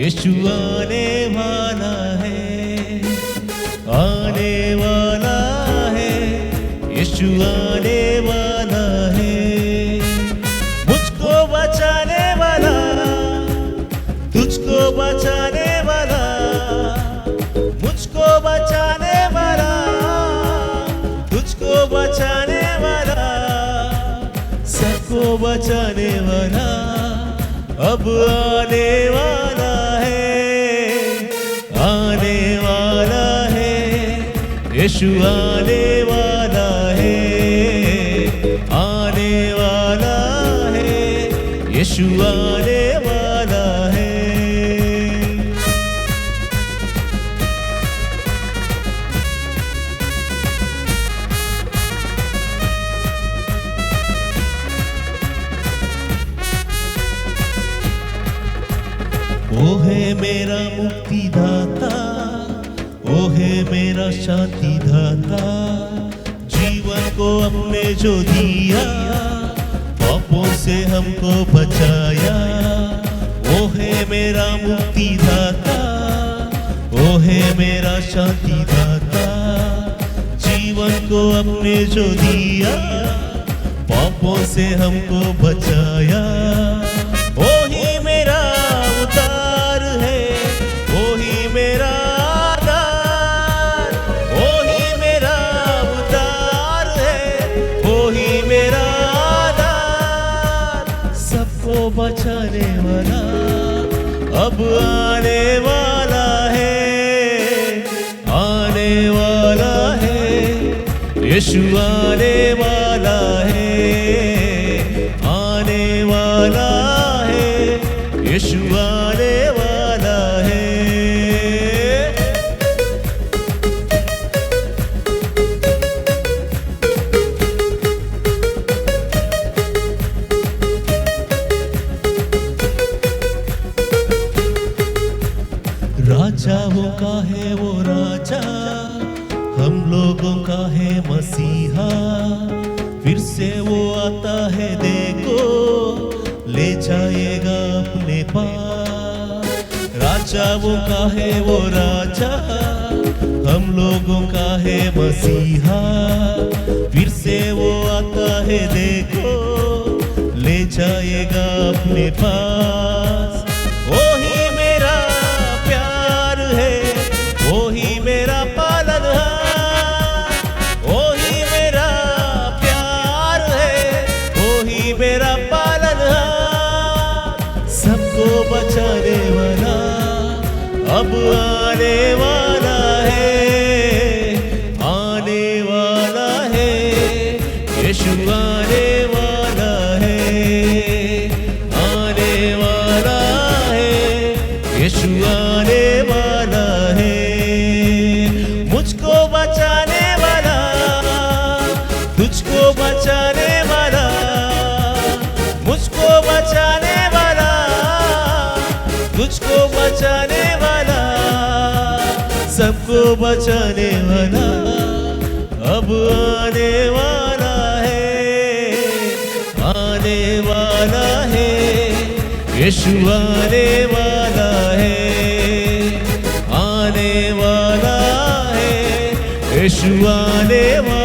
यीशु आने वाला है, आने वाला है, यीशु आने वाला है। मुझको बचाने वाला, तुझको बचाने वाला, मुझको बचाने वाला, तुझको बचाने वाला, सबको बचाने वाला अब आने वाला है, आने वाला है, यीशु आने वाला है, आने वाला है, यीशु आने वाला है। ओ है मेरा मुक्तिदाता, ओ है मेरा शांति दाता, जीवन को अपने जो दिया, पापों से हमको बचाया। ओ है मेरा मुक्तिदाता, ओ है मेरा शांति दाता, जीवन को अपने जो दिया, पापों से हमको बचाया। ओ ही मेरा उद्धार है, ओ ही मेरा आधार, ओ ही मेरा उद्धार है, ओ ही मेरा आधार, सबको बचाने वाला अब आने वाला है, आने वाला है, यीशु आने वाला है, आने वाला है, यीशु आने वाला है। राजाओं का है वो राजा, हम लोगों का है मसीहा, फिर से वो आता है देखो, ले जाएगा अपने पास। राजाओं का है वो राजा, हम लोगों का है मसीहा, फिर से वो आता है देखो, ले जाएगा अपने पास। ओ ही मेरा प्यार है, ओ ही मेरा पालनहार, ओ ही मेरा प्यार है, ओ ही मेरा पालनहार, सबको बचाने वाला अब आने वाला है, आने वाला है, यीशु आने वाला है, आने वाला है, यीशु आने वाला है। मुझको बचाने वाला, तुझको बचाने वाला, मुझको बचाने वाला, तुझको बचाने वाला, सबको बचाने वाला अब आने वाला है, आने वाला है, यीशु आने वाला है, आने वाला है, यीशु आने वाला